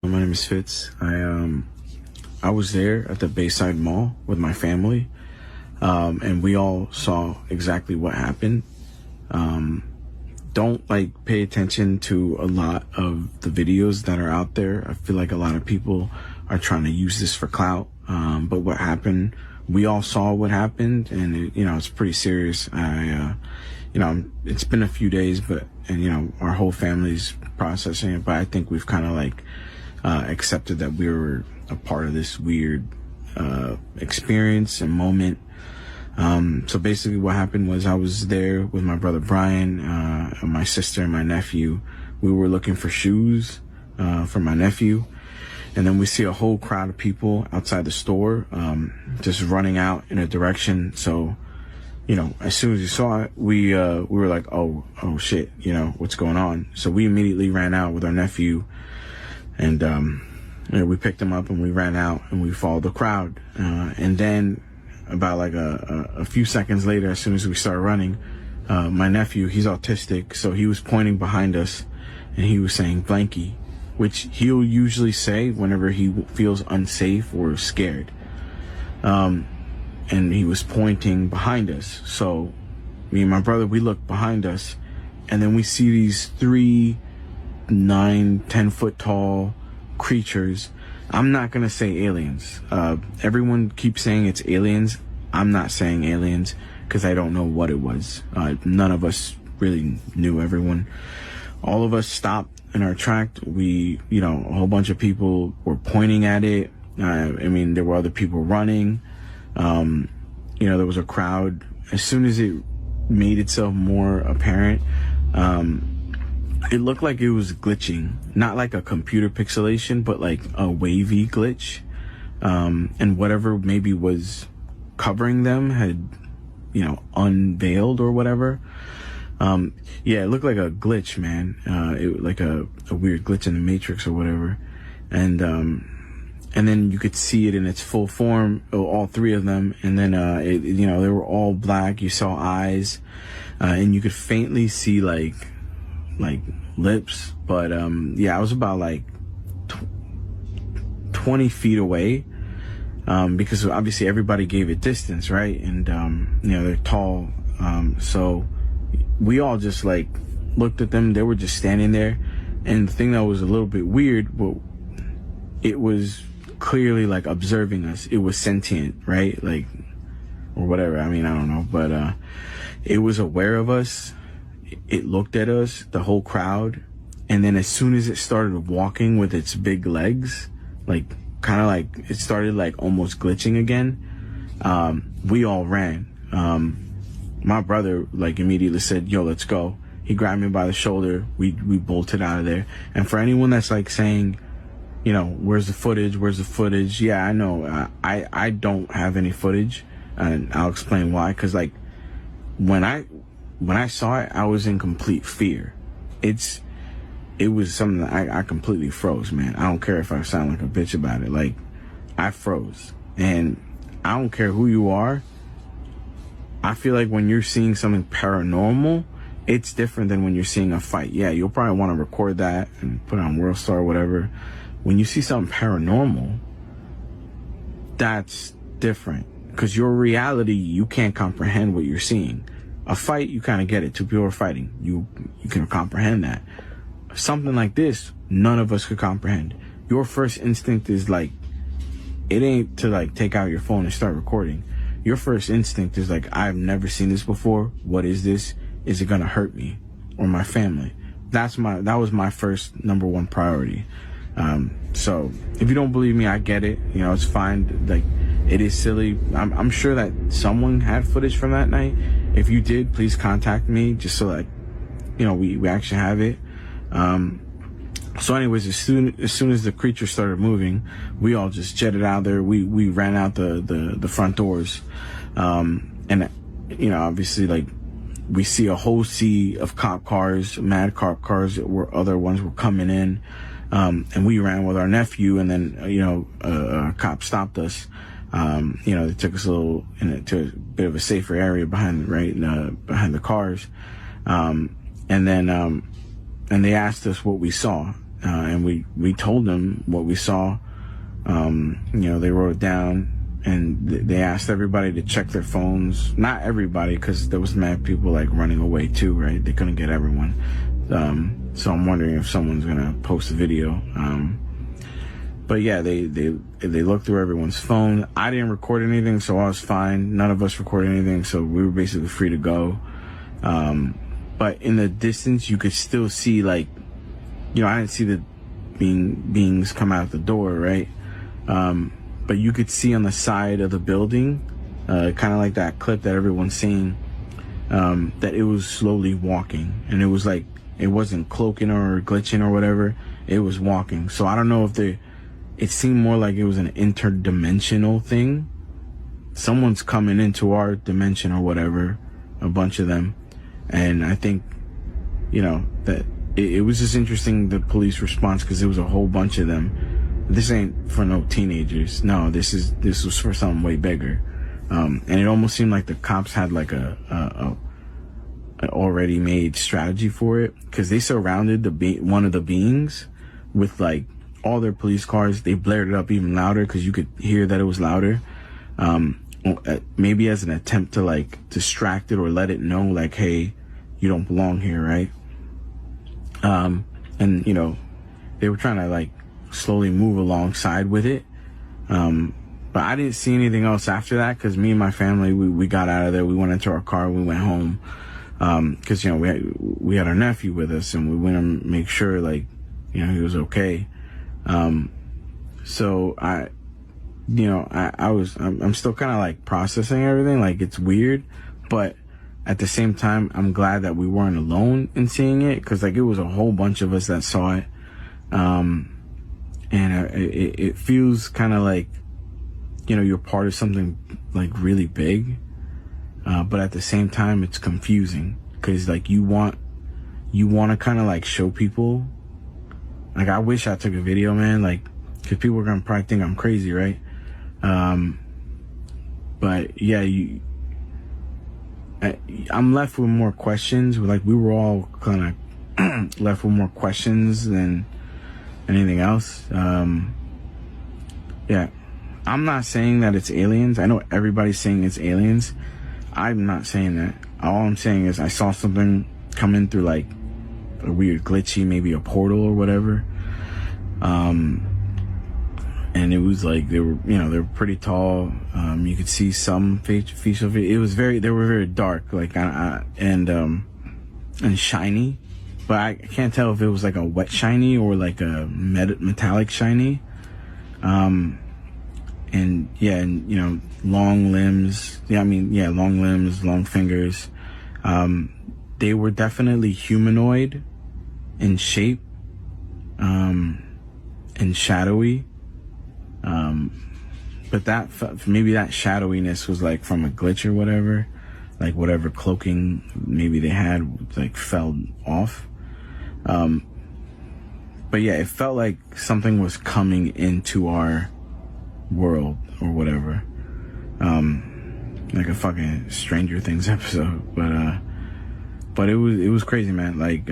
My name is Fitz. I was there at the Bayside Mall with my family, and we all saw exactly what happened. Don't pay attention to a lot of the videos that are out there. I feel like a lot of people are trying to use this for clout. But what happened, we all saw what happened, and it's pretty serious. It's been a few days, and our whole family's processing it, but I think we've kind of accepted that we were a part of this weird experience and moment. So basically what happened was I was there with my brother Brian, my sister and my nephew. We were looking for shoes for my nephew, and then we see a whole crowd of people outside the store just running out in a direction. So as soon as we saw it, we were like, oh shit, what's going on? So we immediately ran out with our nephew, and we picked him up and we ran out and we followed the crowd. And then about a few seconds later, as soon as we started running, my nephew, he's autistic, so he was pointing behind us and he was saying blanky, which he'll usually say whenever he feels unsafe or scared. And he was pointing behind us. So me and my brother, we look behind us, and then we see these 3 9-10 foot tall creatures. I'm not gonna say aliens. Everyone keeps saying it's aliens. I'm not saying aliens because I don't know what it was. None of us really knew. Everyone, all of us stopped in our track. We, a whole bunch of people were pointing at it. There were other people running. There was a crowd. As soon as it made itself more apparent, it looked like it was glitching, not like a computer pixelation, but like a wavy glitch. And whatever maybe was covering them had, unveiled or whatever. It looked like a glitch, man. It like a weird glitch in the Matrix or whatever. And then you could see it in its full form, all 3 of them. And then, they were all black. You saw eyes, and you could faintly see like lips. But, I was about 20 feet away, because obviously everybody gave it distance, right? And, they're tall. So we all just looked at them. They were just standing there. And the thing that was a little bit weird, but it was clearly observing us. It was sentient, right? Or whatever. I don't know, but it was aware of us. It looked at us, the whole crowd, and then as soon as it started walking with its big legs, it started almost glitching again, we all ran. My brother immediately said, yo, let's go. He grabbed me by the shoulder. We bolted out of there. And for anyone that's saying, where's the footage? Yeah, I know. I don't have any footage, and I'll explain why. Cause when I saw it, I was in complete fear. It was something that I completely froze, man. I don't care if I sound like a bitch about it. I froze, and I don't care who you are. I feel like when you're seeing something paranormal, it's different than when you're seeing a fight. Yeah, you'll probably want to record that and put it on WorldStar or whatever. When you see something paranormal, that's different, because your reality, you can't comprehend what you're seeing. A fight, you kind of get it. 2 people are fighting. You can comprehend that. Something like this, none of us could comprehend. Your first instinct is it ain't to take out your phone and start recording. Your first instinct is I've never seen this before. What is this? Is it gonna hurt me or my family? That was my first number 1 priority. So if you don't believe me, I get it. It's fine. It is silly. I'm sure that someone had footage from that night. If you did, please contact me just so we actually have it. So anyways, as soon as the creature started moving, we all just jetted out there. We ran out the front doors. And obviously we see a whole sea of cop cars, mad cop cars, where other ones were coming in. And we ran with our nephew, and then, a cop stopped us. They took us to a bit of a safer area behind the cars. And they asked us what we saw. and we told them what we saw. They wrote it down, and they asked everybody to check their phones. Not everybody, because there was mad people like running away too, right? They couldn't get everyone. So I'm wondering if someone's gonna post a video. But yeah, they looked through everyone's phone. I didn't record anything, so I was fine. None of us recorded anything, so we were basically free to go. But in the distance, you could still see, like, I didn't see the beings come out the door, right? But you could see on the side of the building, kind of like that clip that everyone's seeing, that it was slowly walking, and it was like, it wasn't cloaking or glitching or whatever. It was walking. So I don't know if it seemed more like it was an interdimensional thing. Someone's coming into our dimension or whatever, a bunch of them. And I think, that it was just interesting, the police response, because it was a whole bunch of them. This ain't for no teenagers. No, this was for something way bigger. And it almost seemed like the cops had like an already made strategy for it, because they surrounded one of the beings with like all their police cars. They blared it up even louder, because you could hear that it was louder. Maybe as an attempt to like distract it or let it know, like, hey, you don't belong here, right? And they were trying to like slowly move alongside with it. But I didn't see anything else after that, because me and my family, we got out of there. We went into our car, we went home, because we had our nephew with us, and we went to make sure, like, he was okay. So I'm still kind of like processing everything. Like, it's weird, but at the same time, I'm glad that we weren't alone in seeing it, because like it was a whole bunch of us that saw it. And it feels kind of like, you're part of something like really big. But at the same time, it's confusing, because like you want to kind of like show people. Like, I wish I took a video, man, like, because people are gonna probably think I'm crazy, right? But yeah, I'm left with more questions. Like, we were all kind of left with more questions than anything else. Yeah, I'm not saying that it's aliens. I know everybody's saying it's aliens. I'm not saying that. All I'm saying is I saw something come in through like a weird glitchy, maybe a portal or whatever. And it was like they were pretty tall. You could see some facial. They were very dark, like, and shiny, but I can't tell if it was like a wet shiny or like a metallic shiny. And yeah, and long limbs. Long limbs, long fingers. They were definitely humanoid in shape, and shadowy. But maybe that shadowiness was like from a glitch or whatever, like whatever cloaking maybe they had like fell off. But yeah, it felt like something was coming into our world or whatever, like a fucking Stranger Things episode. But it was crazy, man. Like,